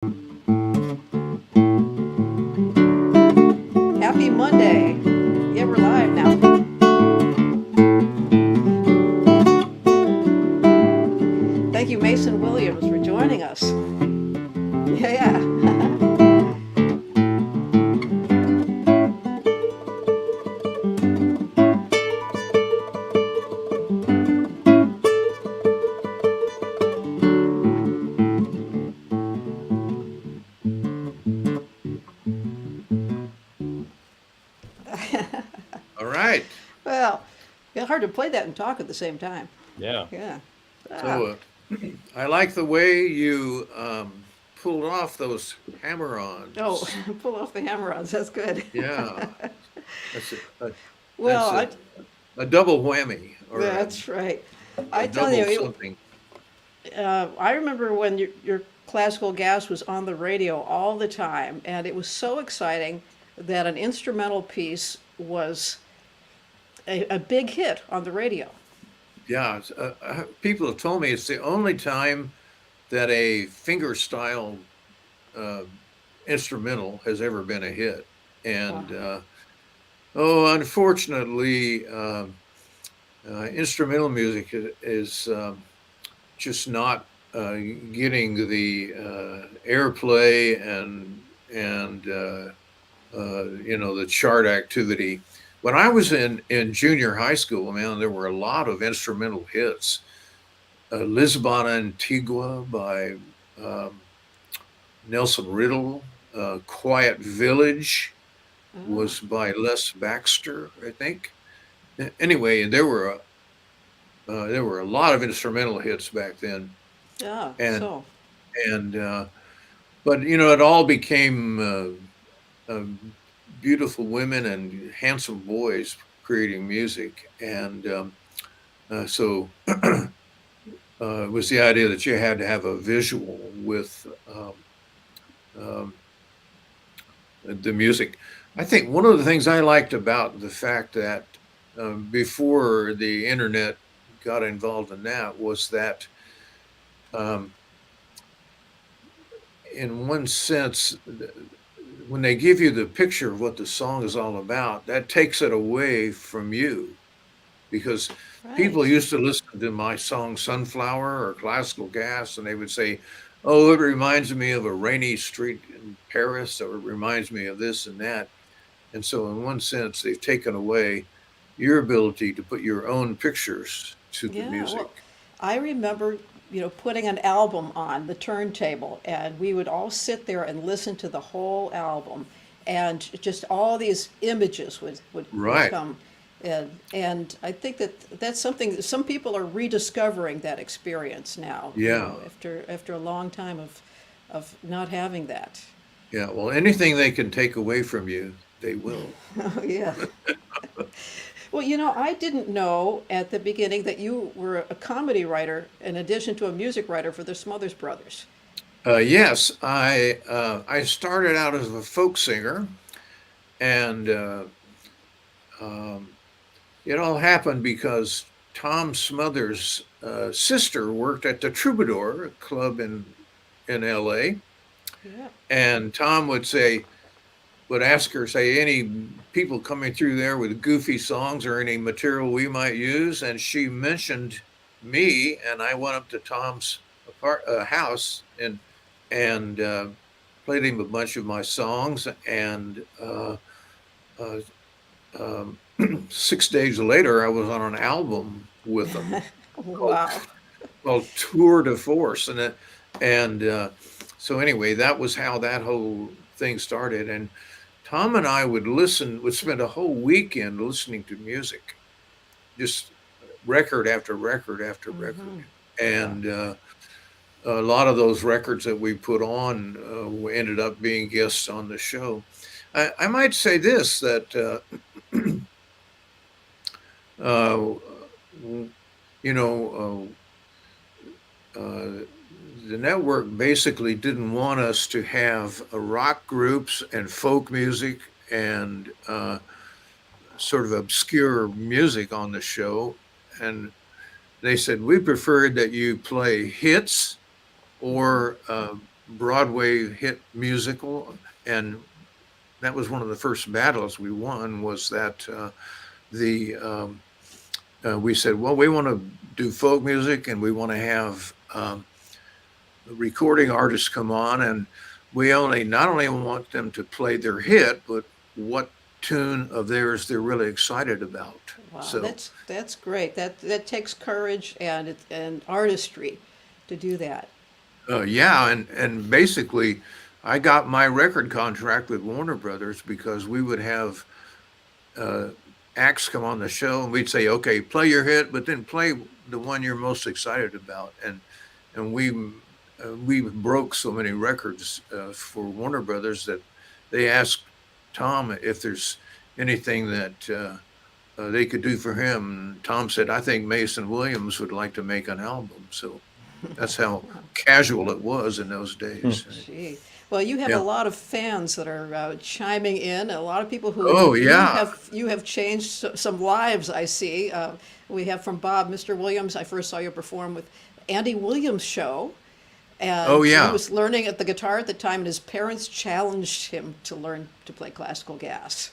Happy Monday. Yeah, we're live now. Thank you, Mason Williams, for joining us. Yeah, yeah. All right. Well, it's hard to play that and talk at the same time. Yeah. Yeah. Ah. So I like the way you pulled off those Oh, hammer-ons. pull off the hammer-ons. That's good. Yeah, that's Well, that's a double whammy or that's right. a I tell double you, something. I remember when your classical gas was on the radio all the time, and it was so exciting that an instrumental piece was a big hit on the radio. Yeah, people have told me it's the only time that a finger-style uh, instrumental has ever been a hit. Wow. And unfortunately, instrumental music is just not getting the airplay and the chart activity. When I was in junior high school, man, there were a lot of instrumental hits. Lisbon Antigua by um, Nelson Riddle. Quiet Village Oh, was by Les Baxter, I think. Anyway, there were a lot of instrumental hits back then, yeah. and So, and but it all became beautiful women and handsome boys creating music, and so it was the idea that you had to have a visual with um, the music. I think one of the things I liked about the fact that before the internet got involved in that was that um, in one sense, when they give you the picture of what the song is all about, that takes it away from you because people right. used to listen to my song Sunflower or Classical Gas and they would say, "Oh, it reminds me of a rainy street in Paris, or it reminds me of this and that." And so, in one sense, they've taken away your ability to put your own pictures to the Yeah. music. Well, I remember, putting an album on the turntable, and we would all sit there and listen to the whole album, and just all these images would Right. come. And I think that's something that some people are rediscovering that experience now, Yeah. after a long time of not having that. Yeah. Well, anything they can take away from you, they will. Oh, yeah. Well, I didn't know at the beginning that you were a comedy writer in addition to a music writer for the Smothers Brothers. Yes, I started out as a folk singer, and um, it all happened because Tom Smothers' sister worked at the Troubadour a club in L.A. Yeah. And Tom would ask her, say, any people coming through there with goofy songs or any material we might use, and she mentioned me, and I went up to Tom's house and played him a bunch of my songs, and uh, um, 6 days later, I was on an album with them called, Wow. called Tour de Force, and so anyway, that was how that whole thing started. And Tom and I would spend a whole weekend listening to music, just record after record after record, Hmm. Yeah. and a lot of those records that we put on ended up being guests on the show. I might say this that uh, you know the network basically didn't want us to have rock groups and folk music and sort of obscure music on the show, and they said we preferred that you play hits or Broadway hit musical, and that was one of the first battles we won. Was that the we said, well, we want to do folk music, and we want to have recording artists come on, and we not only want them to play their hit, but what tune of theirs they're really excited about. Wow, So that's great. That takes courage and artistry to do that. yeah, and basically, I got my record contract with Warner Brothers because we would have acts come on the show, and we'd say, okay, play your hit, but then play the one you're most excited about. And we broke so many records for Warner Brothers that they asked Tom if there's anything that they could do for him. And Tom said, I think Mason Williams would like to make an album. So that's how casual it was in those days. Gee. Well, you have a Yeah. lot of fans that are chiming in. A lot of people who Oh, yeah. you have changed some lives. I see. We have from Bob, Mr. Williams. I first saw you perform with Andy Williams' show, and Oh, yeah. he was learning at the guitar at the time, and his parents challenged him to learn to play classical gas.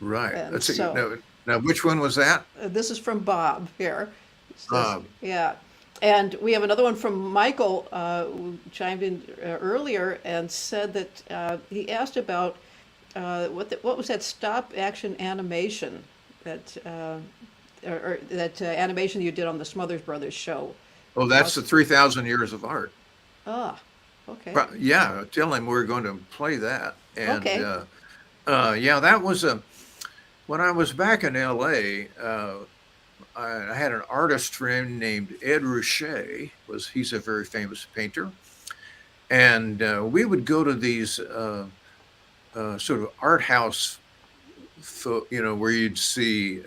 Right. And Let's see. so Now, which one was that? this is from Bob here. It says- Bob. Yeah. And we have another one from Michael, who chimed in earlier and said that he asked about what was that stop action animation that or that animation you did on the Smothers Brothers show. Oh, that's the 3,000 Years of Art. Ah, okay. Yeah, tell him we're going to play that. And Okay. yeah, that was when I was back in LA, I had an artist friend named Ed Ruscha. He's a very famous painter. And we would go to these sort of art house, where you'd see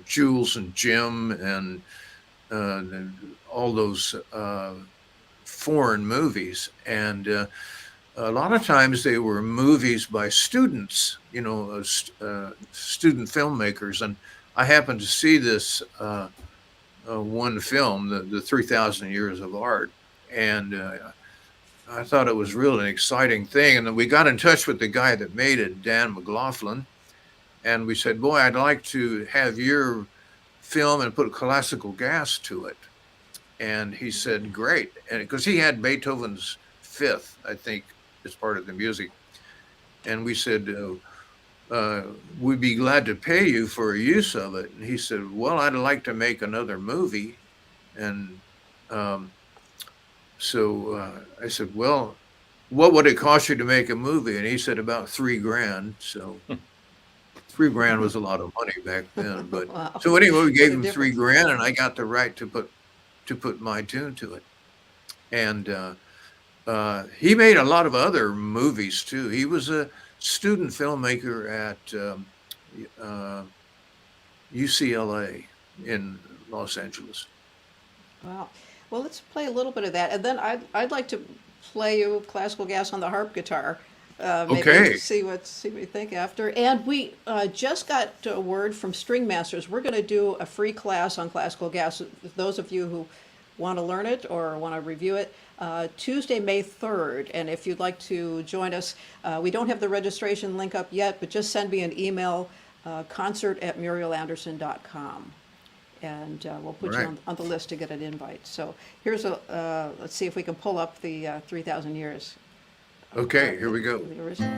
Jules and Jim and all those foreign movies. And a lot of times they were movies by students, student filmmakers. And I happened to see this one film, the 3,000 Years of Art. And I thought it was really an exciting thing. And then we got in touch with the guy that made it, Dan McLaughlin. And we said, boy, I'd like to have your film and put classical gas to it. And he said, great. And because he had Beethoven's Fifth, I think, as part of the music. And we said, we'd be glad to pay you for use of it. And he said, well, I'd like to make another movie. And so I said, well, what would it cost you to make a movie? And he said about $3,000. So $3,000 was a lot of money back then. But Wow. so anyway, we gave What a him difference. $3,000, and I got the right to put my tune to it. And he made a lot of other movies too. He was a student filmmaker at UCLA in Los Angeles. Wow. Well, let's play a little bit of that, and then I'd like to play you classical gas on the harp guitar. Maybe Okay. see what you think after. And we just got a word from String Masters. We're going to do a free class on classical gas. Those of you who want to learn it or want to review it, Tuesday, May 3rd. And if you'd like to join us, we don't have the registration link up yet, but just send me an email, concert@murielanderson.com. And we'll put you Right. on the list to get an invite. So here's let's see if we can pull up the 3,000 years. Okay, here we go. The original.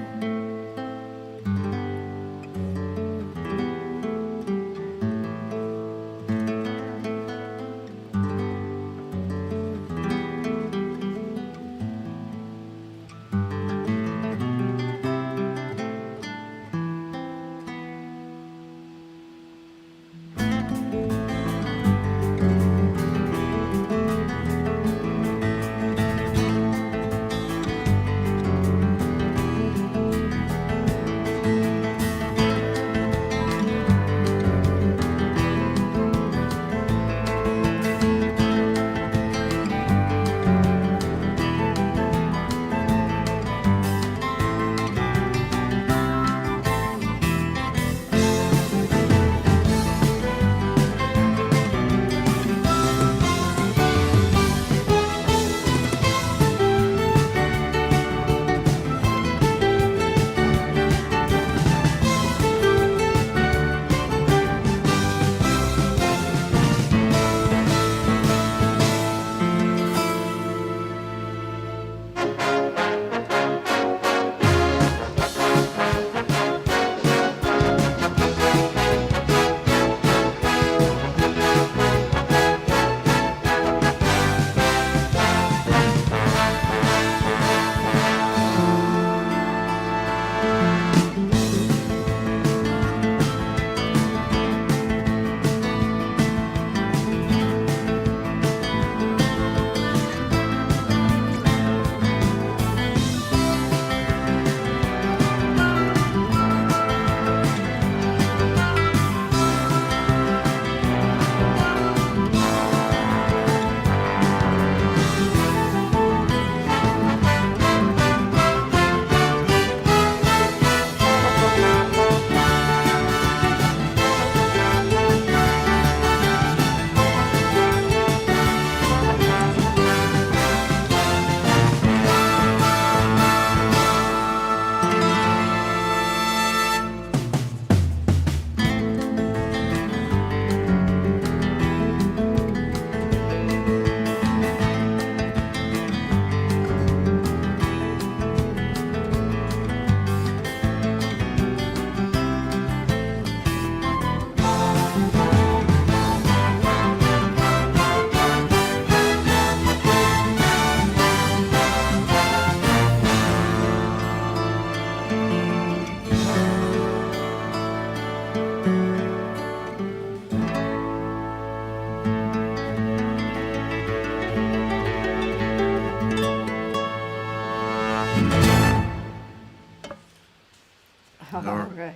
All right.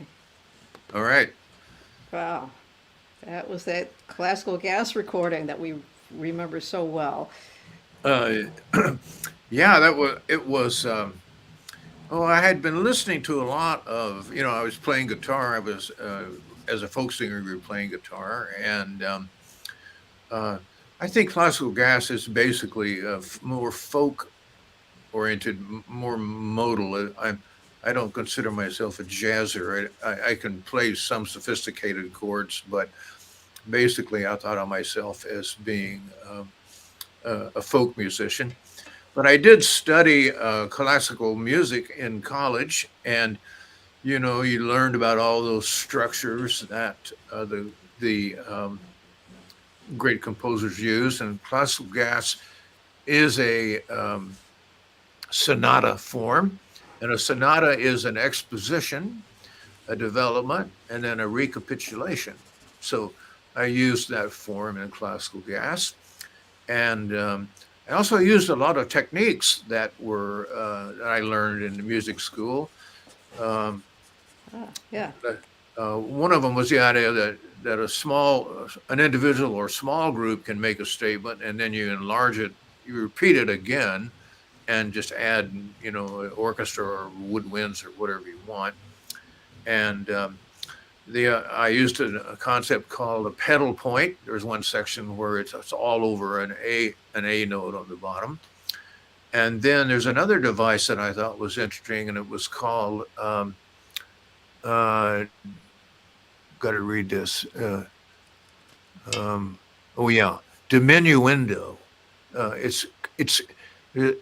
All right. Wow. That was that classical gas recording that we remember so well. Uh, yeah, that was it was. Oh, I had been listening to a lot of, I was playing guitar. I was, as a folk singer, we were playing guitar. And uh, I think classical gas is basically more folk oriented, more modal. I don't consider myself a jazzer. I can play some sophisticated chords, but basically I thought of myself as being a folk musician. But I did study classical music in college, and you learned about all those structures that the great composers use, and classical gas is a sonata form, and a sonata is an exposition, a development, and then a recapitulation. So I used that form in classical gas, and I also used a lot of techniques that I learned in the music school. Um, Ah, yeah. one of them was the idea that an individual or small group can make a statement, and then you enlarge it, you repeat it again, and just add, orchestra or woodwinds or whatever you want. And I used a concept called a pedal point. There's one section where it's all over an A note on the bottom. And then there's another device that I thought was interesting, and it was called, uh, got to read this. Oh yeah, diminuendo. It's uh,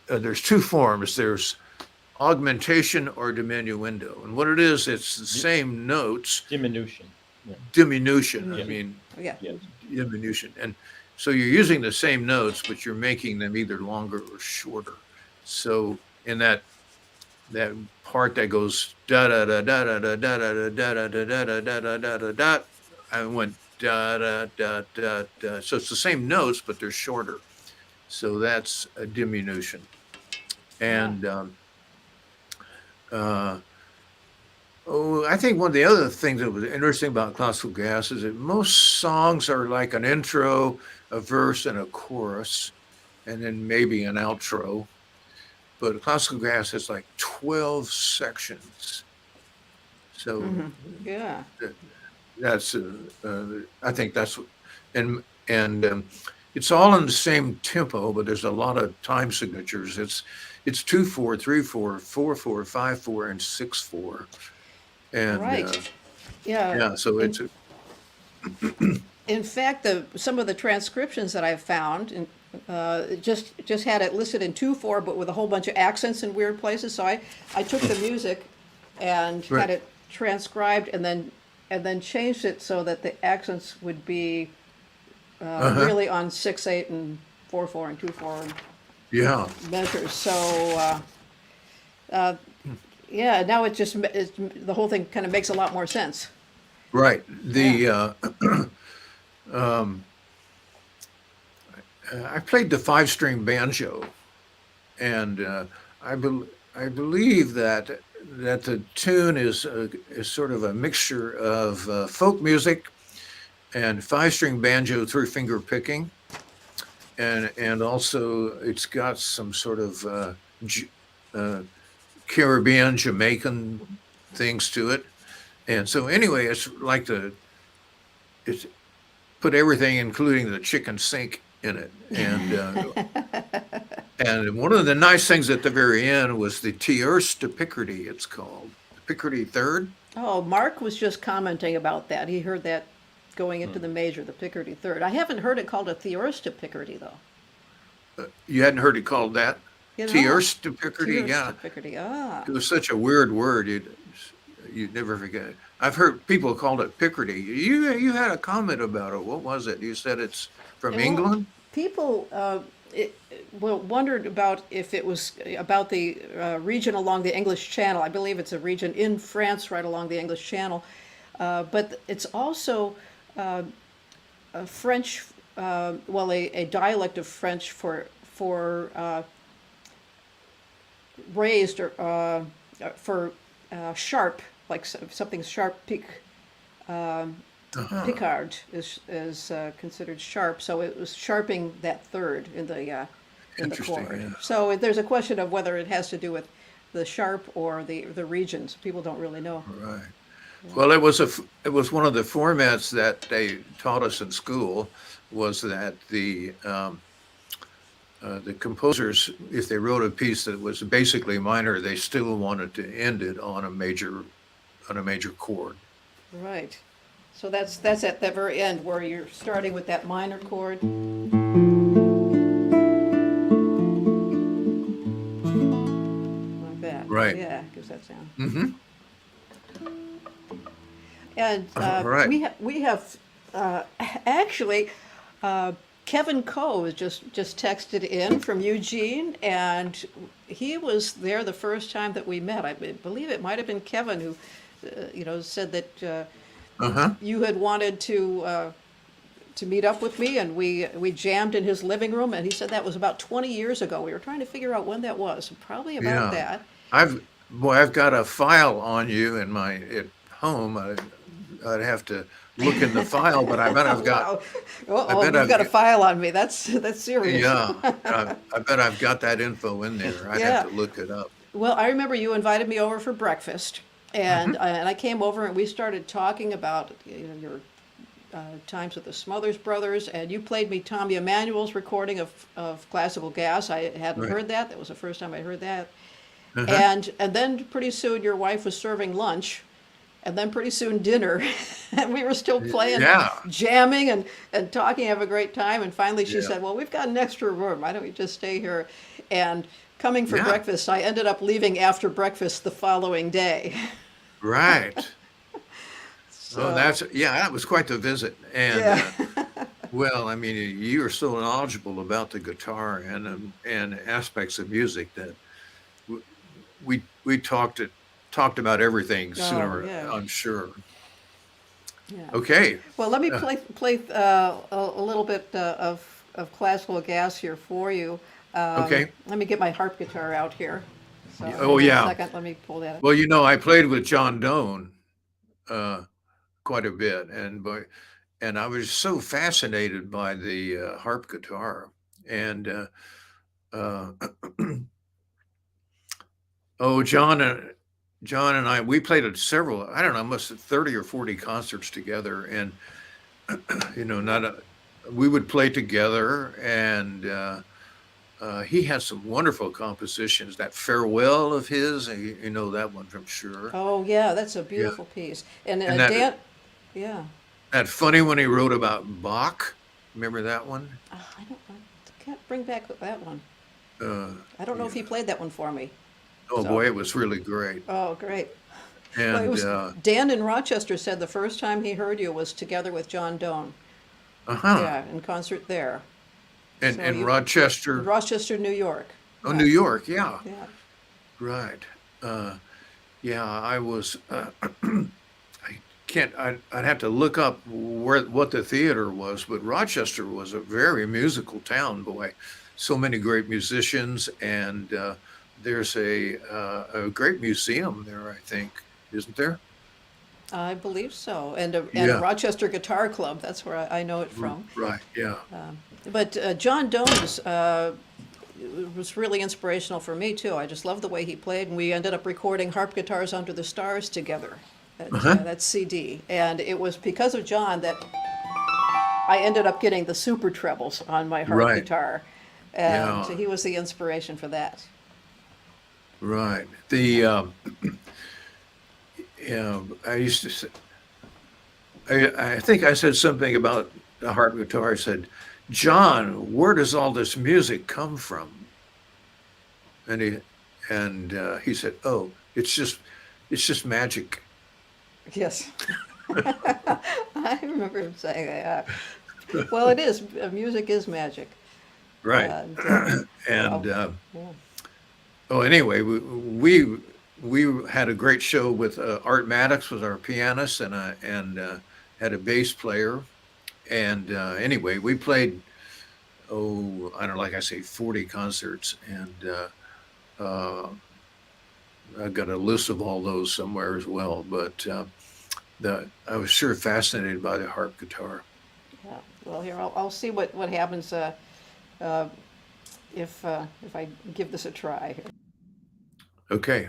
there's two forms. There's augmentation or diminuendo, and what it is, it's the same notes. Diminution. Yeah. Diminution. I Yeah. mean, Yeah. Yes. diminution, and so you're using the same notes, but you're making them either longer or shorter. So in that part that goes da da da da da da da da da da da da da da da da da, I went da da da da da. So it's the same notes, but they're shorter. So that's a diminution. And I think one of the other things that was interesting about classical gas is that most songs are like an intro, a verse, and a chorus, and then maybe an outro. But classical gas has like 12 sections. So Yeah. that's I think that's and it's all in the same tempo, but there's a lot of time signatures. It's 2/4, 3/4, 4/4, 5/4, and 6/4, and Right. Yeah. yeah, so In, it's a, in fact, some of the transcriptions that I've found just had it listed in 2/4, but with a whole bunch of accents in weird places. So I took the music and Right. had it transcribed, and then changed it so that the accents would be really on 6/8 and 4/4 and 2/4 yeah, measures. So yeah, now the whole thing kind of makes a lot more sense. right. Yeah. Um, I played the five-string banjo, and I believe that the tune is sort of a mixture of folk music and five-string banjo through finger picking, and also it's got some sort of uh, Caribbean, Jamaican things to it. And so anyway, it's put everything, including the chicken sink, in it. And one of the nice things at the very end was the tierce de Picardy, it's called. The Picardy third. Oh, Mark was just commenting about that. He heard that going into the major, the Picardy third. I haven't heard it called a Theorista Picardy though. You hadn't heard it called that? You know? Tierce de Picardy, yeah. Theorista Picardy. Ah. It was such a weird word. You'd never forget it. I've heard people called it Picardy. You had a comment about it. What was it? You said it's from Well, England? People wondered about if it was about the region along the English Channel. I believe it's a region in France right along the English Channel. But it's also a French, a dialect of French for raised or for sharp, like something sharp, Uh-huh. Picard is considered sharp, so it was sharping that third in the Interesting. chord. Yeah. So there's a question of whether it has to do with the sharp or the regions. People don't really know. Right. Well, it was one of the formats that they taught us in school was that the composers, if they wrote a piece that was basically minor, they still wanted to end it on a major chord. Right. So that's at the very end where you're starting with that minor chord, like that. Right. Yeah, gives that sound. Mm-hmm. And All right. we have actually Kevin Coe has just texted in from Eugene, and he was there the first time that we met. I believe it might have been Kevin who, said that Uh-huh. you had wanted to meet up with me, and we jammed in his living room. And he said that was about 20 years ago. We were trying to figure out when that was. Probably about Yeah. that. I've I've got a file on you in my at home. I'd have to look in the file, but I bet I've got Wow. I Oh, bet you've I've got a file on me. That's serious. yeah, I bet I've got that info in there. I'd have Yeah. to look it up. Well, I remember you invited me over for breakfast, Hmm. and I came over and we started talking about your times with the Smothers Brothers, and you played me Tommy Emmanuel's recording of Classical Gas. I hadn't Right. heard that. That was the first time I heard that. Uh-huh. And then pretty soon your wife was serving lunch, and then pretty soon dinner, and we were still playing, Yeah. jamming and talking, have a great time. And finally she Yeah. said, "Well, we've got an extra room. Why don't we just stay here?" And coming for Yeah. breakfast, I ended up leaving after breakfast the following day. Right. Oh, So that was quite the visit. And yeah, well, I mean, you are so knowledgeable about the guitar and aspects of music that w- we talked about everything oh sooner, yeah, I'm sure. yeah. Okay. Well, let me Uh, play a little bit of classical gas here for you. okay. Let me get my harp guitar out here. So Oh, hang on a yeah. second. Let me pull that. Well, I played with John Doan uh, quite a bit, and I was so fascinated by the harp guitar. And uh, oh, John and I, we played at several, I don't know, must have 30 or 40 concerts together. And, not we would play together. And he has some wonderful compositions. That farewell of his, you know that one from sure. Oh yeah, that's a Yeah. beautiful piece. And And Dan, yeah. that funny one he wrote about Bach. Remember that one? I can't bring back that one. Uh, I don't know if he yeah. played that one for me. Oh So, boy, it was really great. oh great. Well, it And was Dan in Rochester said the first time he heard you was together with John Doan. uh-huh. Yeah, in concert there. And So and you Rochester, Rochester, New York. oh, New Yeah, York, yeah. yeah. Right. Uh, yeah, I was. I can't. I'd have to look up what the theater was, but Rochester was a very musical town. Boy, so many great musicians, and there's a great museum there. I think, isn't there? I believe so. And a Yeah. Rochester Guitar Club. That's where I know it from. Right. Yeah. But John Dones was really inspirational for me too. I just loved the way he played, and we ended up recording Harp Guitars Under the Stars together. Uh-huh. That CD, and it was because of John that I ended up getting the super trebles on my harp Right. guitar, and Yeah. he was the inspiration for that. Right. The yeah, I used to say, I think I said something about the harp guitar. I said, John, where does all this music come from? And he said, oh, it's just magic. Yes, I remember him saying that. Well, it is. Music is magic, Right. and And yeah. oh, anyway, we had a great show with Art Maddox was our pianist and had a bass player. And anyway, we played, oh, I don't know, like I say, 40 concerts. And I've got a list of all those somewhere as well. But I was sure fascinated by the harp guitar. Yeah. Well, here I'll see what happens uh, if I give this a try. Okay.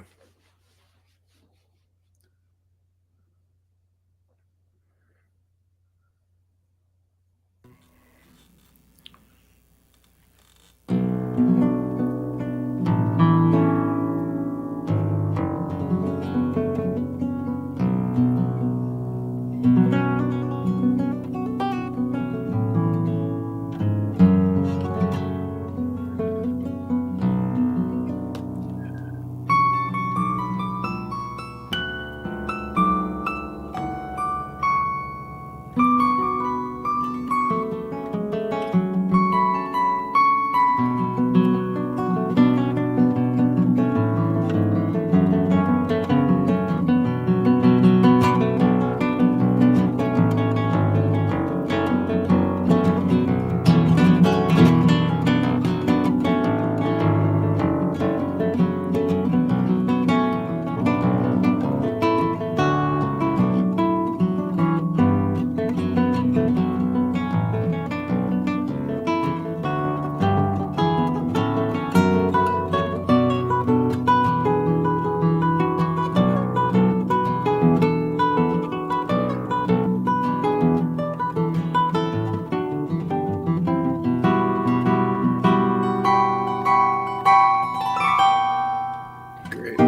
Great.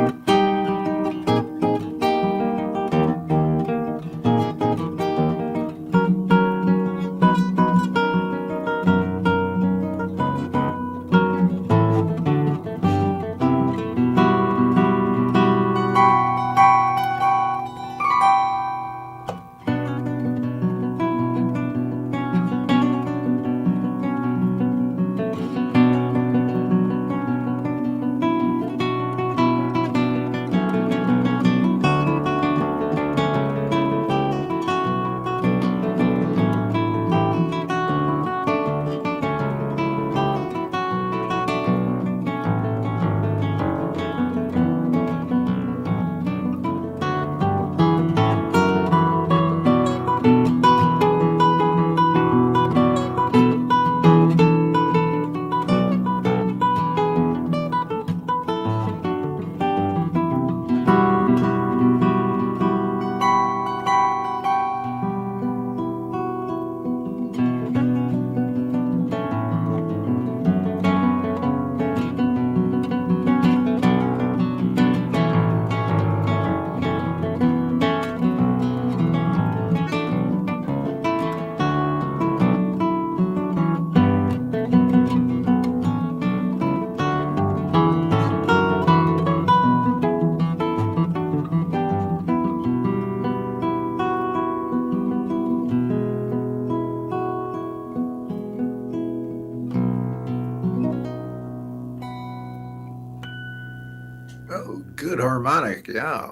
Oh, good harmonic. Yeah.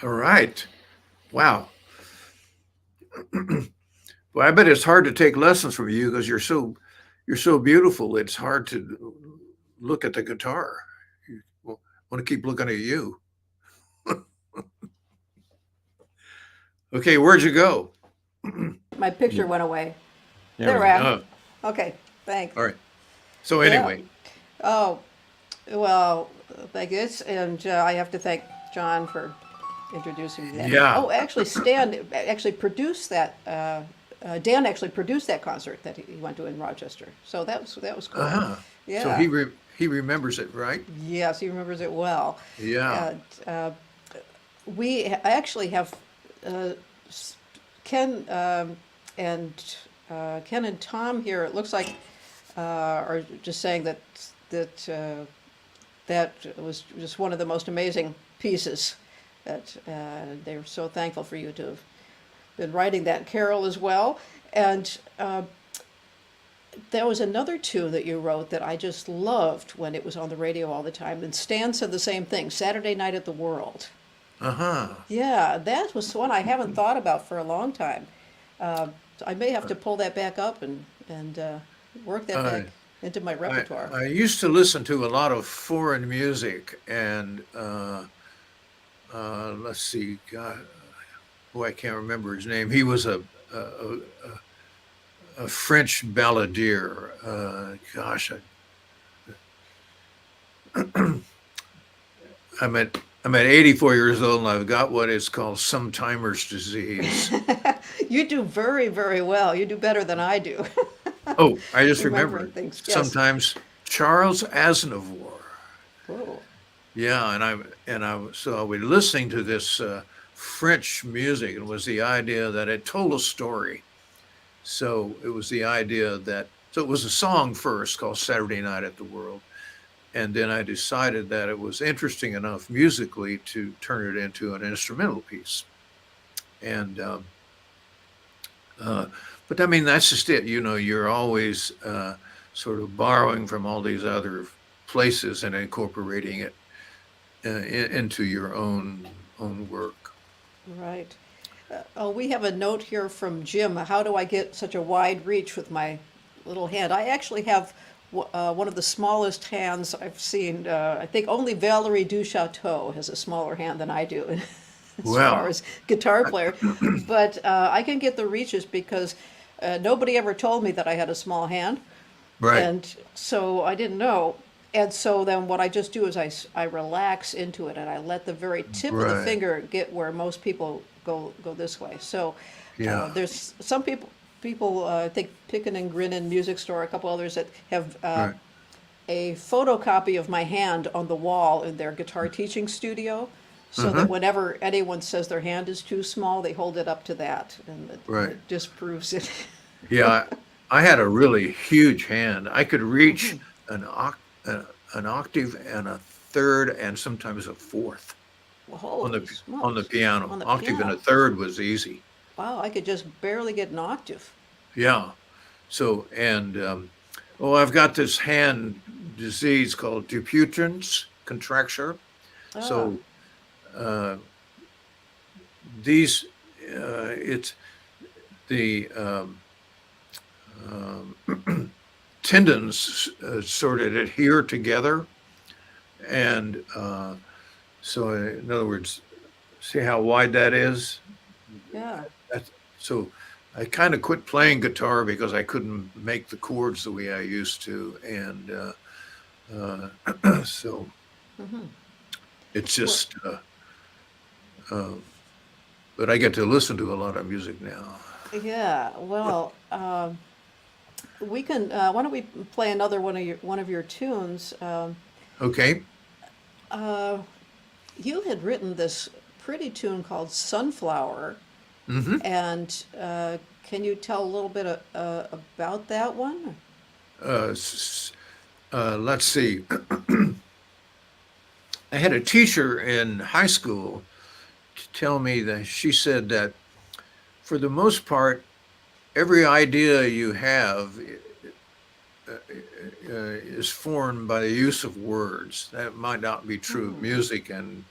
All right. Wow. Well, I bet it's hard to take lessons from you because you're so beautiful. It's hard to look at the guitar. You want to keep looking at you. Okay, where'd you go? My picture went away. There There we I go. am. Oh, Okay, thanks. all right. So Yeah. anyway, Oh, well, thank you. And I have to thank John for introducing me to that. yeah. Oh, actually, Stan actually produced that. Dan actually produced that concert that he went to in Rochester. So that was cool. Uh-huh. So Yeah. he remembers it, right? Yes, he remembers it well. Yeah. And we actually have uh, s- Ken and Ken and Tom here. It looks like are just saying that was just one of the most amazing pieces. That they're so thankful for you to have been writing that. Carol as well, and there was another tune that you wrote that I just loved when it was on the radio all the time. And Stan said the same thing. Saturday Night at the World. Uh-huh. Yeah, that was one I haven't thought about for a long time. So I may have to pull that back up and work that Uh, back. into my repertoire. I used to listen to a lot of foreign music, and let's see, God, boy, I can't remember his name. He was a French balladeer. Gosh, I'm at 84 years old, and I've got what is called sometimers disease. You do very, very well. You do better than I do. Oh, I just Remembering remembered. things. Yes. Sometimes Charles Aznavour. Oh, Yeah, so I was listening to this French music, and it was the idea that it told a story. So it was the idea that so it was a song first called Saturday Night at the World, and then I decided that it was interesting enough musically to turn it into an instrumental piece. And but I mean that's just it. You know, you're always sort of borrowing from all these other places and incorporating it into your own work. right. Oh, we have a note here from Jim. How do I get such a wide reach with my little hand? I actually have one of the smallest hands I've seen. I think only Valerie Duchateau has a smaller hand than I do as far Well, as guitar player. But I can get the reaches because nobody ever told me that I had a small hand. right, And so I didn't know. And so then what I just do is I relax into it and I let the very tip of the right, finger get where most people go this way. So yeah, there's some people I think Pickin' and Grinnin' Music Store, a couple others that have right, a photocopy of my hand on the wall in their guitar teaching studio, so uh-huh, that whenever anyone says their hand is too small, they hold it up to that, and right. it disproves it. Yeah, I had a really huge hand. I could reach Mhm. an octave and a third and sometimes a fourth Well, on holy on the smokes. piano. On the Octave and a piano. third was easy. Wow, I could just barely get an octave. Yeah. So and oh, I've got this hand disease called Dupuytren's contracture. Ah, So uh, these it's the tendons sort of adhere together, and so in other words, see how wide that is. yeah. That's, so I kind of quit playing guitar because I couldn't make the chords the way I used to, and so Hmm. it's Well, just. Uh, but I get to listen to a lot of music now. yeah. Well, we can. Why don't we play another one of your tunes? Okay. Uh, you had written this pretty tune called "Sunflower," Hmm. and can you tell a little bit about that one? Uh, let's see. I had a teacher in high school to tell me that she said that for the most part, every idea you have is formed by the use of words. That might not be true of Hmm. music and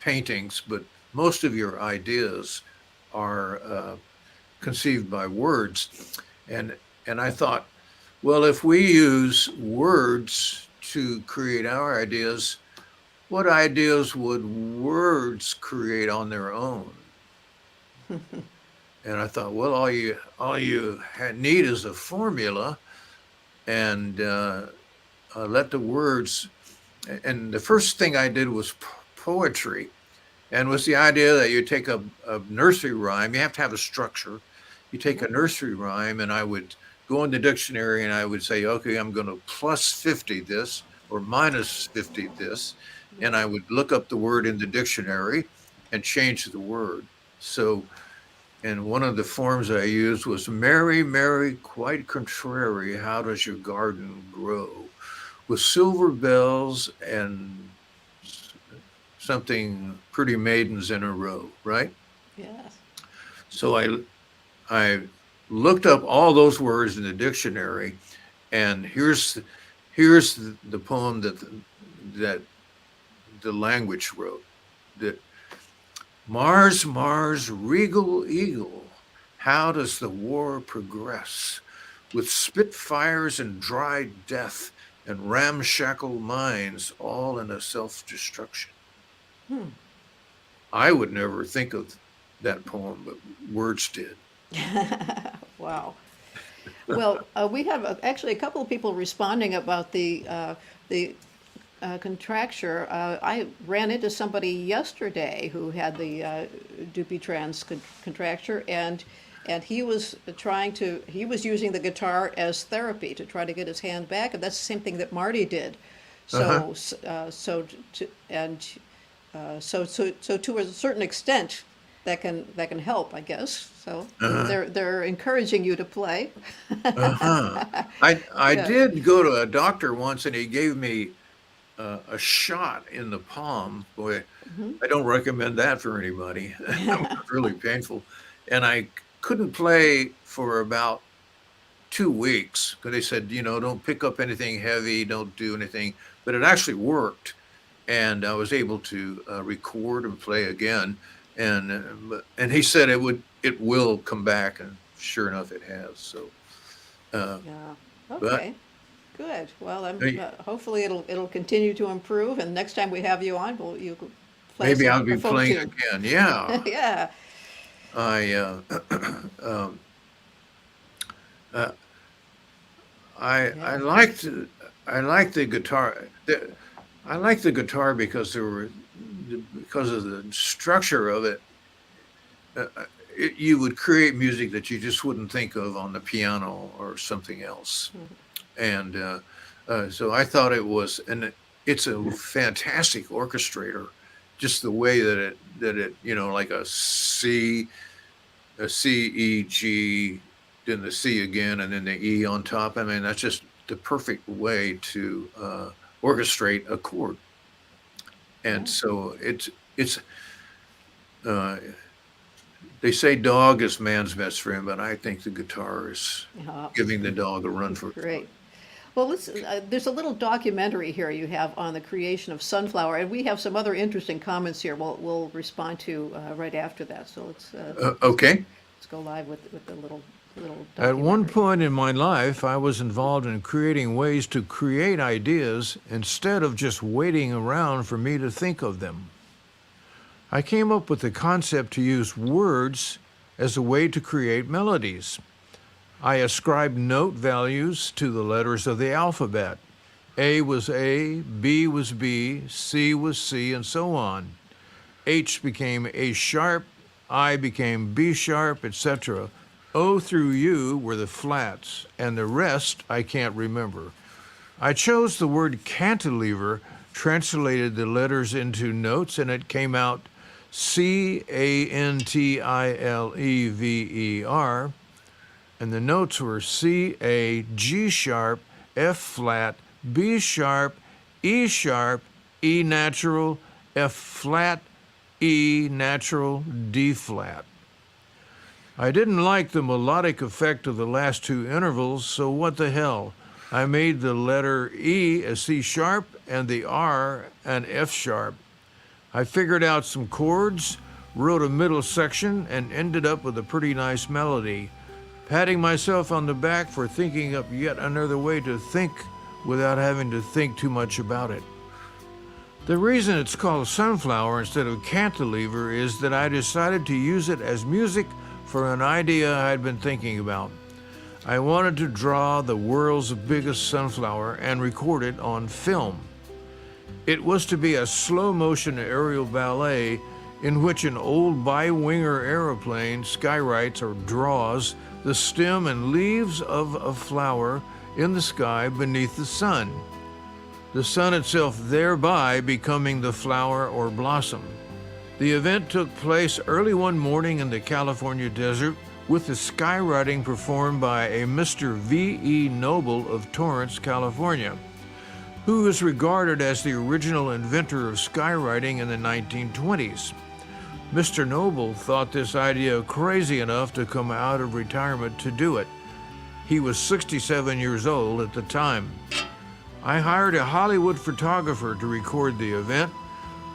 paintings, but most of your ideas are conceived by words. And and I thought, well, if we use words to create our ideas, what ideas would words create on their own? And I thought, well, all you need is a formula, and let the words. And the first thing I did was poetry, and was the idea that you take a nursery rhyme. You have to have a structure. You take a Hmm. nursery rhyme, and I would go in the dictionary and I would say, okay, I'm going to plus 50 this or minus 50 this, and I would look up the word in the dictionary and change the word. So and one of the forms I used was Mary, Mary, quite contrary, how does your garden grow? With silver bells and something pretty maidens in a row, right? Yes. So I looked up all those words in the dictionary, and here's the poem that the language wrote. That Mars, Mars, regal eagle, how does the war progress? with spitfires and dry death and ramshackle minds, all in a self-destruction. Hmm. I would never think of that poem, but words did. Wow. Well, we have actually a couple of people responding about the contracture. I ran into somebody yesterday who had the Dupuytren's contracture, and he was he was using the guitar as therapy to try to get his hand back, and that's the same thing that Marty did. Uh-huh. So to a certain extent, that can help, I guess. So Uh-huh. they're encouraging you to play. Uh-huh. I Yeah. did go to a doctor once, and he gave me a shot in the palm. Boy, Mhm. I don't recommend that for anybody. It was really painful. And I couldn't play for about 2 weeks because they said, don't pick up anything heavy, don't do anything. But it actually worked. And I was able to record and play again. And he said it will come back. And sure enough, it has. So, uh, Yeah. but Okay. Good. Well, hey, hopefully it'll continue to improve, and next time we have you on, you can play us maybe I'll a be folk playing tune. again. Yeah. Yeah. I, um, uh, I Yeah. liked I liked the guitar. I liked the guitar because of the structure of it. You would create music that you just wouldn't think of on the piano or something else, Mhm. and so I thought and it's a fantastic orchestrator. Just the way that it like a C, E, G, then the C again, and then the E on top. I mean, that's just the perfect way to orchestrate a chord. Yeah. And so it's uh, they say dog is man's best friend, but I think the guitar is Yeah. giving the dog a run for its money. Great. Well, there's a little documentary here you have on the creation of Sunflower, and we have some other interesting comments here. We'll respond to right after that. So Okay. let's go live with the little At one documentary. point in my life, I was involved in creating ways to create ideas instead of just waiting around for me to think of them. I came up with the concept to use words as a way to create melodies. I ascribed note values to the letters of the alphabet. A was A, B was B, C was C, and so on. H became A sharp, I became B sharp, etc. O through U were the flats, and the rest I can't remember. I chose the word cantilever, translated the letters into notes, and it came out Cantilever, and the notes were C, A, G sharp, F flat, B sharp, E sharp, E natural, F flat, E natural, D flat. I didn't like the melodic effect of the last two intervals, so what the hell? I made the letter E a C sharp and the R an F sharp. I figured out some chords, wrote a middle section, and ended up with a pretty nice melody, patting myself on the back for thinking up yet another way to think without having to think too much about it. The reason it's called Sunflower instead of Cantilever is that I decided to use it as music for an idea I'd been thinking about. I wanted to draw the world's biggest sunflower and record it on film. It was to be a slow-motion aerial ballet in which an old bi-winger aeroplane skywrites or draws the stem and leaves of a flower in the sky beneath the sun, the sun itself thereby becoming the flower or blossom. The event took place early one morning in the California desert with the skywriting performed by a Mr. V.E. Noble of Torrance, California, who is regarded as the original inventor of skywriting in the 1920s. Mr. Noble thought this idea crazy enough to come out of retirement to do it. He was 67 years old at the time. I hired a Hollywood photographer to record the event,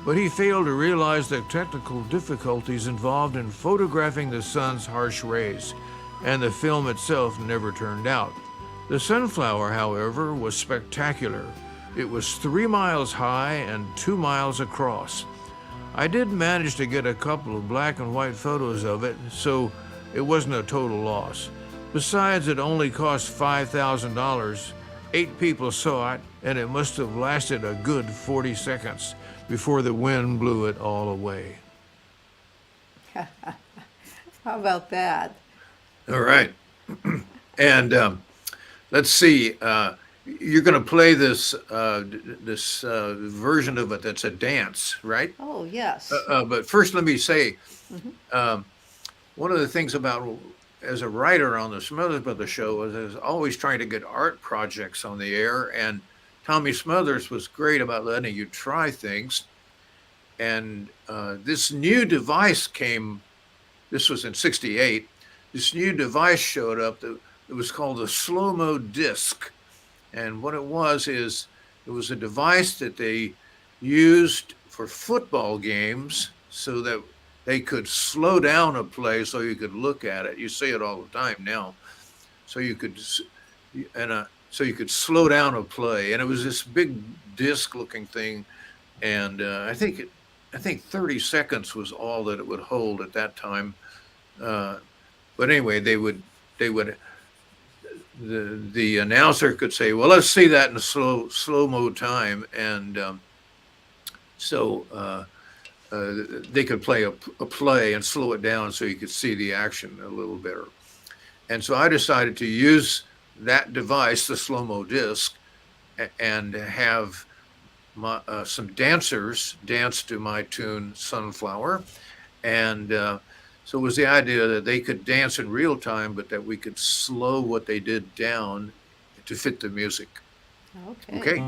but he failed to realize the technical difficulties involved in photographing the sun's harsh rays, and the film itself never turned out. The Sunflower, however, was spectacular. It was 3 miles high and 2 miles across. I did manage to get a couple of black and white photos of it, so it wasn't a total loss. Besides, it only cost $5,000. 8 people saw it, and it must have lasted a good 40 seconds before the wind blew it all away. How about that? All right. And let's see. You're going to play this version of it that's a dance, right? Oh, yes. But first, let me say, one of the things about as a writer on the Smothers Brothers show was always trying to get art projects on the air, and Tommy Smothers was great about letting you try things. And this new device came. This was in '68. This new device showed up that it was called the slow-mo disc. And what it was is it was a device that they used for football games so that they could slow down a play so you could look at it. You see it all the time now. So you could slow down a play. And it was this big disc-looking thing. And I think 30 seconds was all that it would hold at that time. But anyway, the announcer could say, well, let's see that in slow-mo time. And so they could play a play and slow it down so you could see the action a little better. And so I decided to use that device, the slow-mo disc, and have some dancers dance to my tune Sunflower. And so it was the idea that they could dance in real time, but that we could slow what they did down to fit the music. Okay.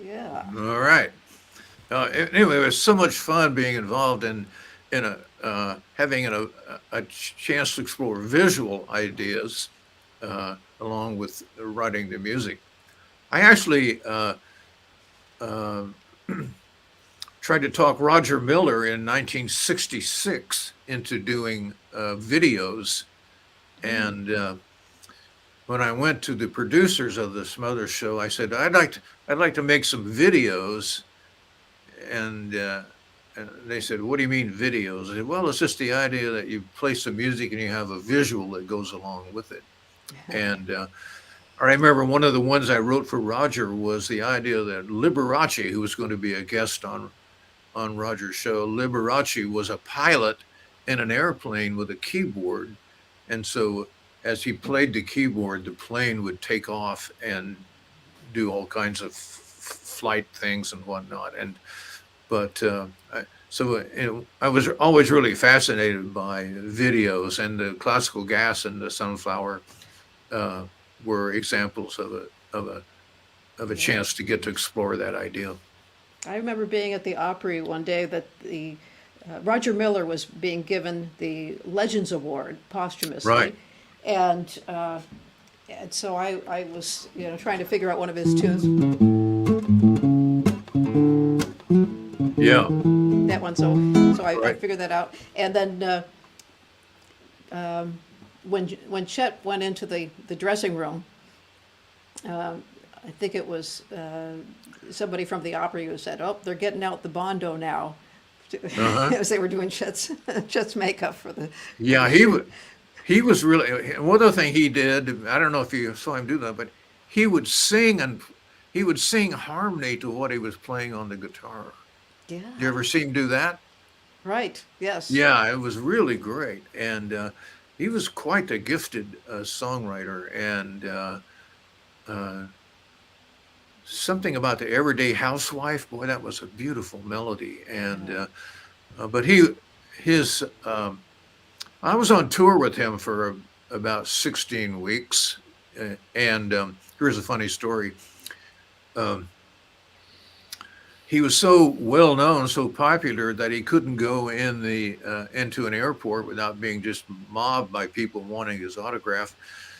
Yeah. All right. Anyway, it was so much fun being involved in having a chance to explore visual ideas along with writing the music. I actually tried to talk Roger Miller in 1966 into doing videos, and when I went to the producers of the Smothers show, I said I'd like to make some videos, and they said, "What do you mean videos?" I said, "Well, it's just the idea that you play some music and you have a visual that goes along with it." And I remember one of the ones I wrote for Roger was the idea that Liberace, who was going to be a guest on on Roger's show, Liberace was a pilot in an airplane with a keyboard, and so as he played the keyboard, the plane would take off and do all kinds of flight things and whatnot. And but I was always really fascinated by videos, and the Classical Gas and the Sunflower were examples of a chance to get to explore that idea. I remember being at the Opry one day that the Roger Miller was being given the Legends Award posthumously. Right. And so I was, trying to figure out one of his tunes. Yeah. That one, so I Right. figured that out. And then when Chet went into the dressing room, I think it was somebody from the Opry who said, "Oh, they're getting out the Bondo now," as they were doing Chet's makeup for the. Yeah, he was really, one other thing he did, I don't know if you saw him do that, but he would sing harmony to what he was playing on the guitar. Yeah. Did you ever see him do that? Right. Yes. Yeah, it was really great. And he was quite a gifted songwriter. And something about the Everyday Housewife, boy, that was a beautiful melody. And but I was on tour with him for about 16 weeks. And here's a funny story. He was so well known, so popular, that he couldn't go into an airport without being just mobbed by people wanting his autograph.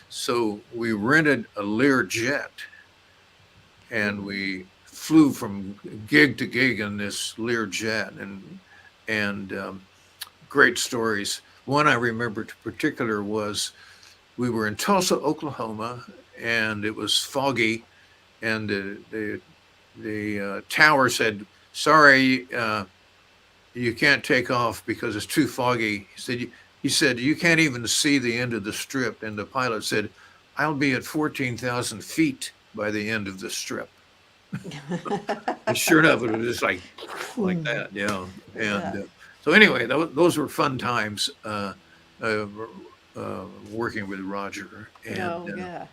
So we rented a Learjet, and we flew from gig to gig in this Learjet, and great stories. One I remember in particular was we were in Tulsa, Oklahoma, and it was foggy, and the tower said, "Sorry, you can't take off because it's too foggy." He said, "You can't even see the end of the strip." And the pilot said, "I'll be at 14,000 feet by the end of the strip." And sure enough, it was just like that, yeah. And so anyway, those were fun times working with Roger. And, yeah.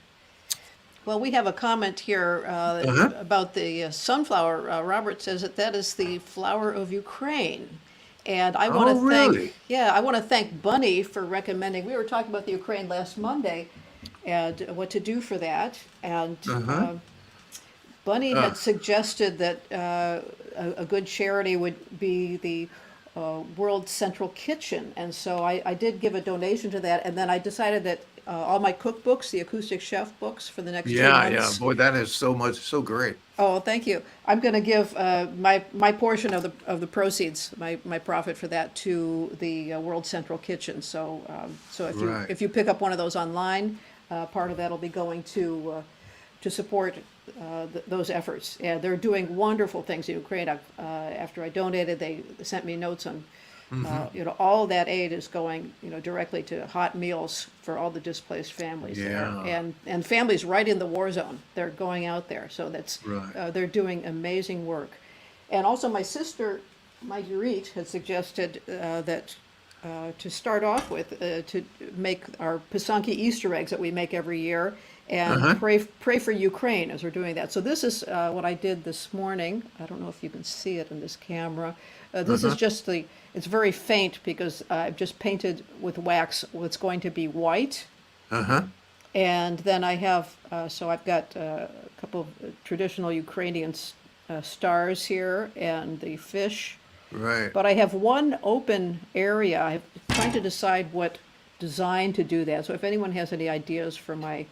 Well, we have a comment here about the sunflower. Robert says that is the flower of Ukraine. And I want to really? I want to thank Bunny for recommending. We were talking about the Ukraine last Monday and what to do for that. And Bunny had suggested that a good charity would be the World Central Kitchen. And so I did give a donation to that. And then I decided that all my cookbooks, the Acoustic Chef books for the next 2 months. Boy, that is so great. Oh, thank you. I'm going to give my portion of the proceeds, my profit for that, to the World Central Kitchen. So if you pick up one of those online, part of that will be going to support those efforts. And they're doing wonderful things in Ukraine. After I donated, they sent me notes on. All that aid is going, directly to hot meals for all the displaced families there, and families right in the war zone. They're going out there, so that's they're doing amazing work. And also, my sister, Marguerite, had suggested that to start off with to make our Pisanki Easter eggs that we make every year, and pray for Ukraine as we're doing that. So this is what I did this morning. I don't know if you can see it in this camera. This is just it's very faint because I've just painted with wax what's going to be white. And then I have, so I've got a couple of traditional Ukrainian stars here and the fish. Right. But I have one open area. I'm trying to decide what design to do that. So if anyone has any ideas for my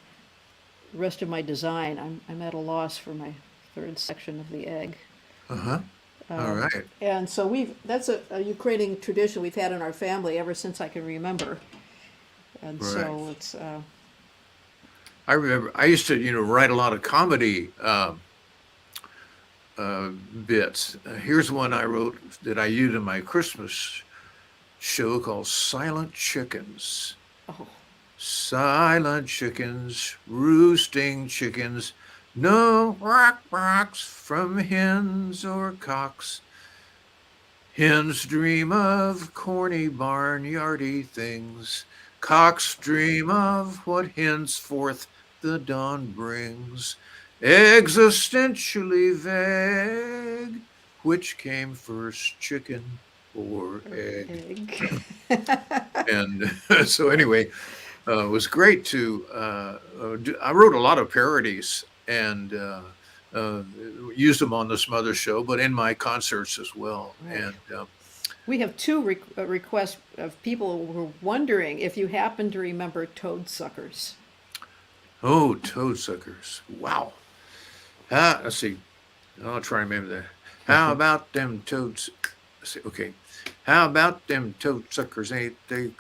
rest of my design, I'm at a loss for my third section of the egg. All right. And so that's a Ukrainian tradition we've had in our family ever since I can remember. And so it's. I remember I used to, write a lot of comedy bits. Here's one I wrote that I used in my Christmas show called Silent Chickens. Oh. Silent chickens, roosting chickens, no rocks from hens or cocks. Hens dream of corny barnyardy things. Cocks dream of what henceforth the dawn brings. Existentially vague. Which came first, chicken or egg? And so anyway, it was great to. I wrote a lot of parodies and uh, used them on the Smother Show, but in my concerts as well. Right. And We have two requests of people who were wondering if you happen to remember Toadsuckers. oh, Toadsuckers! Wow. Let's see. I'll try and remember that. How about them toads? Let's see. Okay. How about them toadsuckers? Ain't they?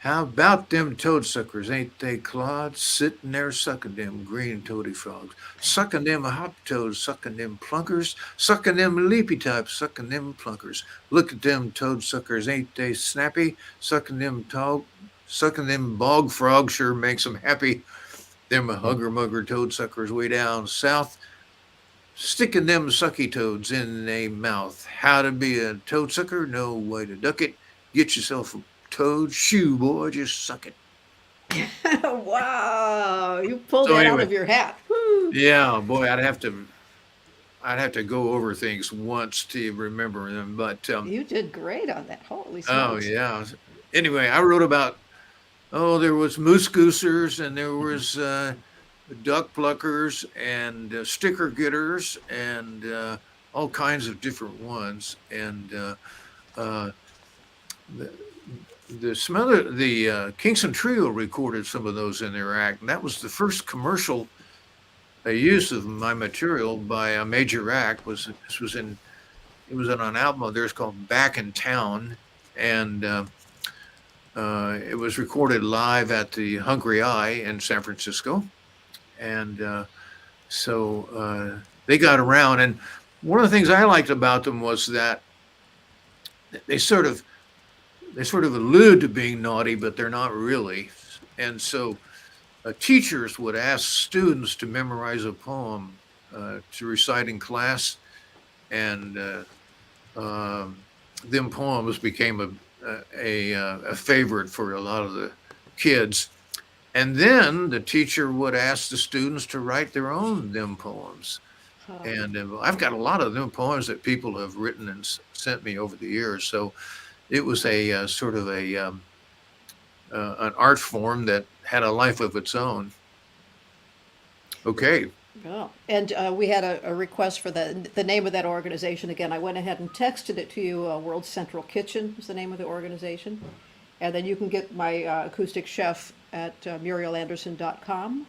How about them toadsuckers? Ain't they clods sitting there sucking them green toady frogs, sucking them hop toads, sucking them plunkers, sucking them leapy types, sucking them plunkers. Look at them toadsuckers, ain't they snappy? Sucking them bog frogs sure makes them happy. Them hugger mugger toadsuckers way down south, sticking them sucky toads in a mouth. How to be a toadsucker? No way to duck it. Get yourself a toad shoe, boy. Just suck it. Wow, you pulled So that out anyway, of your hat. Woo. yeah, boy, I'd have to go over things once to remember them. But You did great on that. Holy oh smokes. yeah. Anyway, I wrote about there was moose goosers and there was duck pluckers and sticker getters and all kinds of different ones. And uh, the, the Kingston Trio recorded some of those in their act, and that was the first commercial use of my material by a major act. This was in it was on an album of theirs called Back in Town, and it was recorded live at the Hungry Eye in San Francisco, and they got around. And one of the things I liked about them was that they sort of allude to being naughty, but they're not really. And so teachers would ask students to memorize a poem to recite in class, and them poems became a favorite for a lot of the kids. And then the teacher would ask the students to write their own them poems. Huh. And I've got a lot of them poems that people have written and sent me over the years. So it was a sort of an art form that had a life of its own. Okay. Oh. And we had a request for the name of that organization. Again, I went ahead and texted it to you. World Central Kitchen is the name of the organization. And then you can get my acoustic chef at murielanderson.com.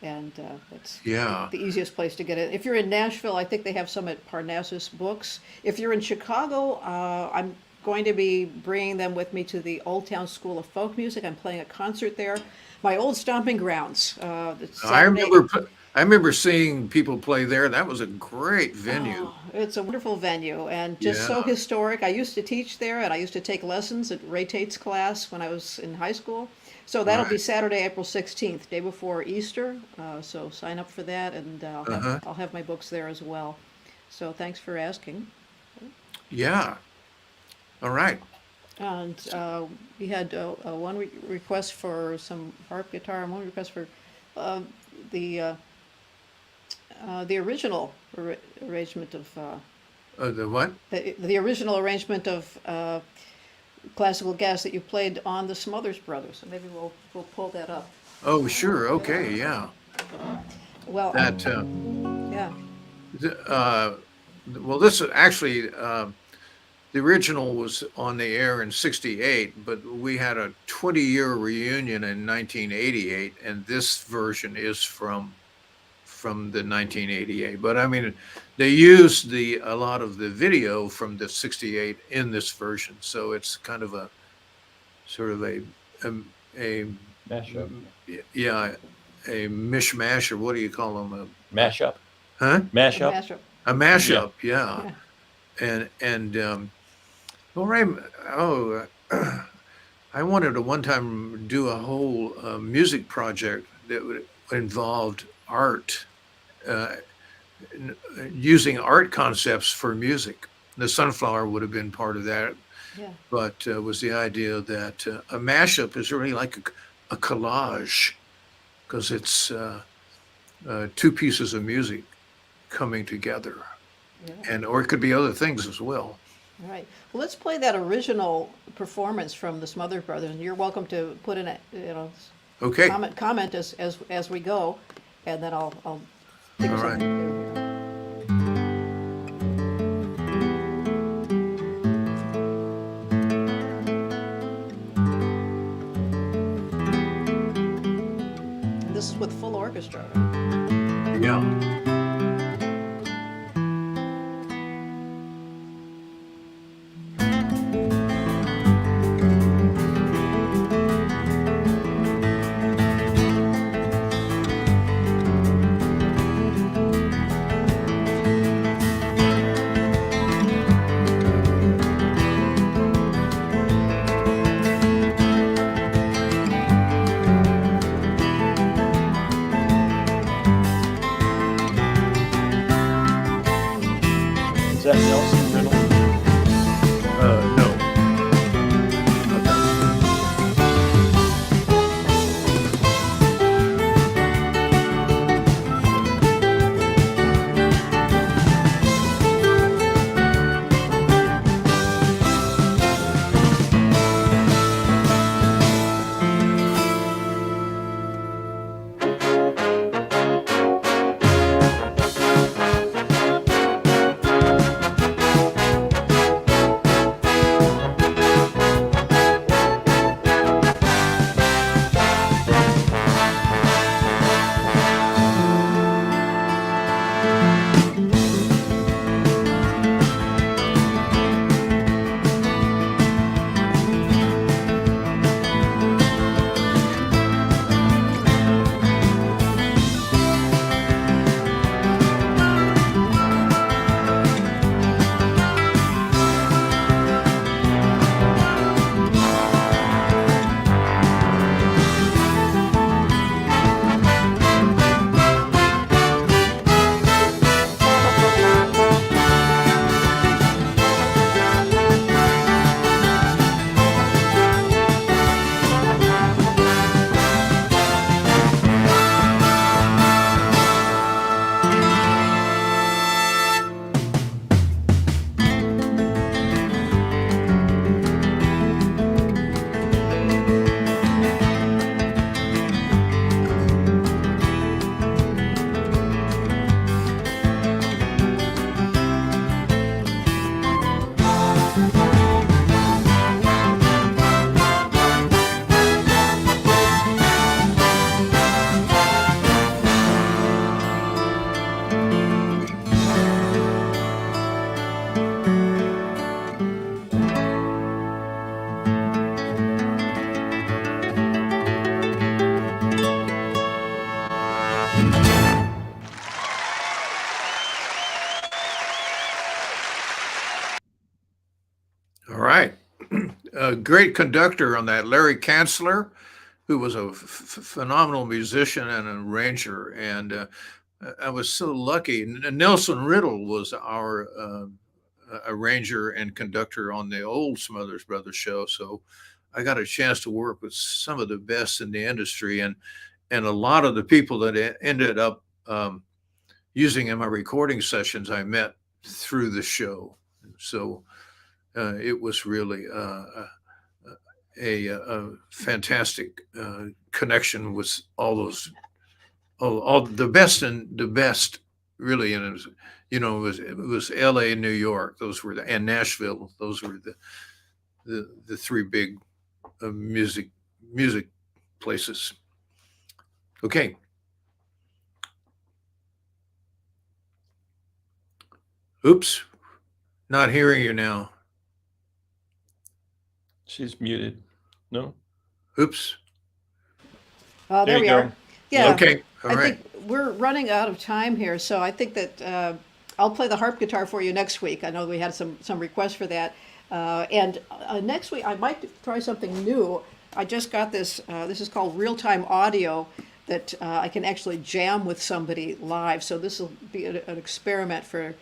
And that's Yeah. the easiest place to get it. If you're in Nashville, I think they have some at Parnassus Books. If you're in Chicago, I'm going to be bringing them with me to the Old Town School of Folk Music. I'm playing a concert there. My old stomping grounds. I remember seeing people play there. That was a great venue. Oh, it's a wonderful venue and just so Yeah. historic. I used to teach there and I used to take lessons at Ray Tate's class when I was in high school. So that'll be Right. Saturday, April 16th, day before Easter. So sign up for that and Uh-huh. I'll have my books there as well. So thanks for asking. Yeah. All right. And we had one request for some harp guitar and one request for uh, the uh, the original arrangement of The what? the original arrangement of classical gas that you played on the Smothers Brothers. So maybe we'll pull that up. Oh, sure. Okay. Yeah. Well, That. yeah. Well, this is actually the original was on the air in '68, but we had a 20-year reunion in 1988, and this version is from the 1988. But I mean, they used a lot of the video from the '68 in this version, so it's kind of a sort of a Mashup. yeah, a mishmash, or what do you call them? Mashup. Huh? Mashup. Mashup. A mashup, yeah. Yeah. And well, I wanted to one time do a whole music project that would involved art, uh, using art concepts for music. The Sunflower would have been part of that, Yeah. but was the idea that a mashup is really like a collage because it's two pieces of music coming together, Yeah. or it could be other things as well. All right. Well, let's play that original performance from the Smothers Brothers, and you're welcome to put in Okay. comment as we go, and then I'll think of All right. something new here. And this is with full orchestra. Yeah. Is that Nelson Riddle? No. All right. A great conductor on that, Larry Kanzler, who was a phenomenal musician and arranger. And I was so lucky. Nelson Riddle was our arranger and conductor on the old Smothers Brothers show. So I got a chance to work with some of the best in the industry, and a lot of the people that ended up using in my recording sessions I met through the show. So it was really a fantastic connection with all those, all the best and the best, really. And it was L.A. and New York. Those were and Nashville. Those were the three big music places. Okay. Oops, not hearing you now. She's muted. No? Oops. There There you we go. are. Yeah. Okay. All I right. think we're running out of time here, so I think that I'll play the harp guitar for you next week. I know we had some requests for that. And next week I might try something new. I just got this. This is called Real Time Audio, that I can actually jam with somebody live. So this will be an experiment for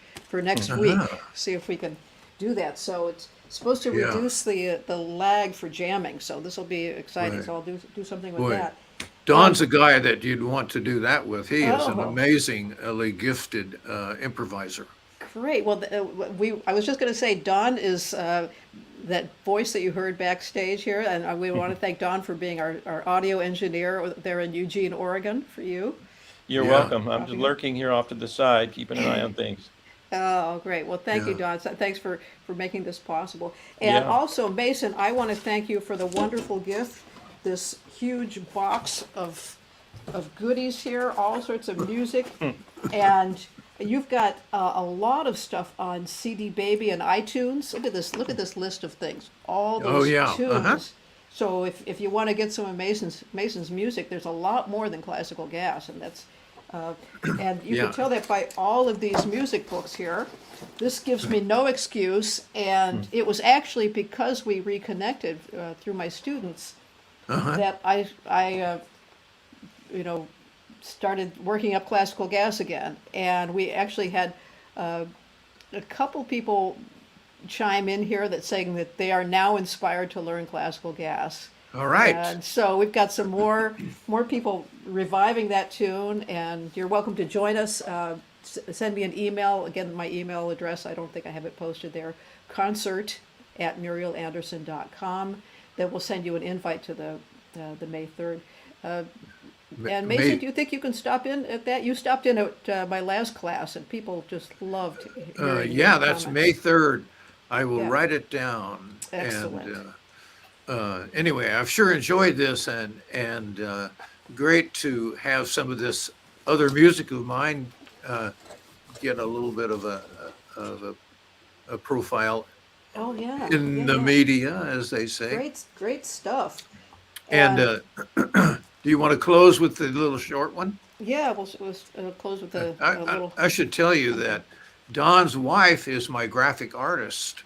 next week. See if we can do that. So it's supposed to Yeah. reduce the lag for jamming. So this will be exciting. Right. So I'll do something with Boy. that. Don's a guy that you'd want to do that with. He is an Oh. amazingly gifted improviser. Great. Well, I was just going to say, Don is that voice that you heard backstage here, and we want to thank Don for being our audio engineer there in Eugene, Oregon, for you. You're Yeah. welcome. I'm just lurking here off to the side, keeping an eye on things. Oh, great. Well, thank you, Yeah. Don. Thanks for making this possible. And Yeah. also, Mason, I want to thank you for the wonderful gift, this huge box of goodies here, all sorts of music. And you've got a lot of stuff on CD Baby and iTunes. Look at this list of things. All those yeah. tunes. Uh-huh. So if you want to get some of Mason's music, there's a lot more than classical gas, and that's and you Yeah. can tell that by all of these music books here. This gives me no excuse, and it was actually because we reconnected through my students that I started working up classical gas again, and we actually had a couple people chime in here that saying that they are now inspired to learn classical gas. All right. And so we've got some more people reviving that tune, and you're welcome to join us. Send me an email. Again, my email address, I don't think I have it posted there, concert@murielanderson.com. That will send you an invite to the May 3rd. And Mason, May- do you think you can stop in at that? You stopped in at my last class, and people just loved hearing Yeah, your that's comments. May 3rd. I will Yeah. write it down. Excellent. And anyway, I've sure enjoyed this, and great to have some of this other music of mine get a little bit of a profile Oh, yeah. in yeah, the yeah. media, as they say. Great stuff. And do you want to close with the little short one? Yeah, we'll close with a little. I should tell you that Don's wife is my graphic artist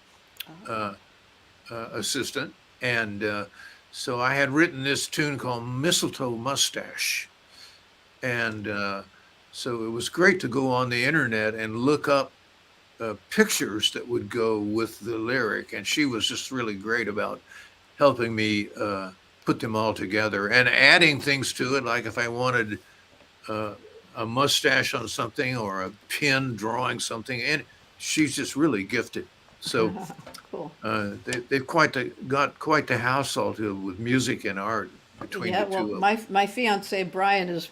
assistant, and so I had written this tune called Mistletoe Mustache, and so it was great to go on the internet and look up pictures that would go with the lyric, and she was just really great about helping me put them all together and adding things to it, like if I wanted a mustache on something or a pin drawing something, and she's just really gifted. So Cool. they've got quite the household with music and art between Yeah, the well, two of them. my fiance Brian is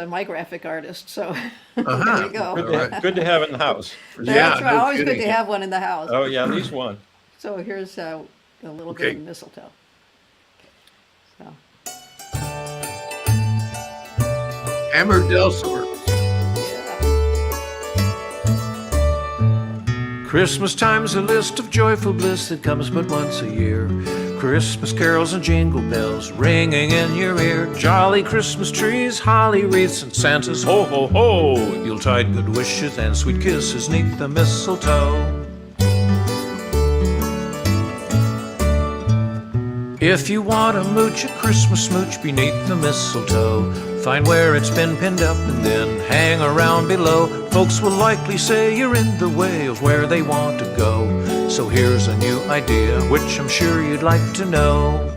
my graphic artist, so Uh-huh. there you go. Good All right. good to have in the house. for sure. Yeah, That's right. no Always good kidding. to have one in the house. Oh, yeah, at least one. So here's a little Okay. bit of mistletoe. So Hammered Dulcimer. yeah. Christmas time's a list of joyful bliss that comes but once a year. Christmas carols and jingle bells ringing in your ear. Jolly Christmas trees, holly wreaths, and Santa's ho ho ho. Yuletide good wishes and sweet kisses neath the mistletoe. If you want to mooch a Christmas smooch beneath the mistletoe, find where it's been pinned up and then hang around below. Folks will likely say you're in the way of where they want to go. So here's a new idea, which I'm sure you'd like to know.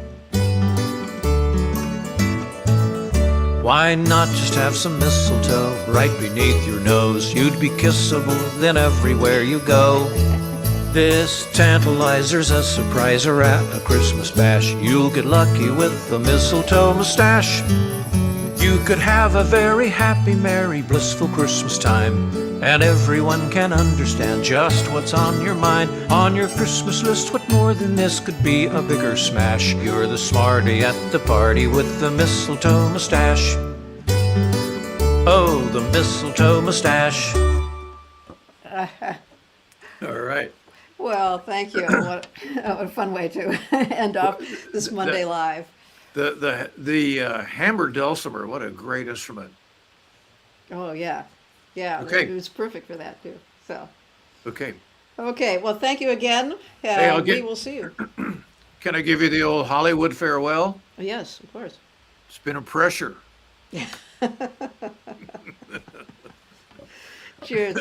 Why not just have some mistletoe right beneath your nose? You'd be kissable then everywhere you go. This tantalizer's a surpriser at a Christmas bash. You'll get lucky with the mistletoe mustache. You could have a very happy, merry, blissful Christmas time, and everyone can understand just what's on your mind. On your Christmas list, what more than this could be a bigger smash? You're the smarty at the party with the mistletoe mustache. Oh, the mistletoe mustache. All right. Well, thank you. What a fun way to end off this Monday Live. The Hammered Dulcimer, what a great instrument. Oh yeah, yeah. Okay. It was perfect for that too. So Okay. okay. Well, thank you again. I'll We get- will see you. Can I give you the old Hollywood farewell? Yes, of course. It's been a pressure. Cheers.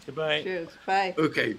Goodbye. Cheers. Bye. Okay.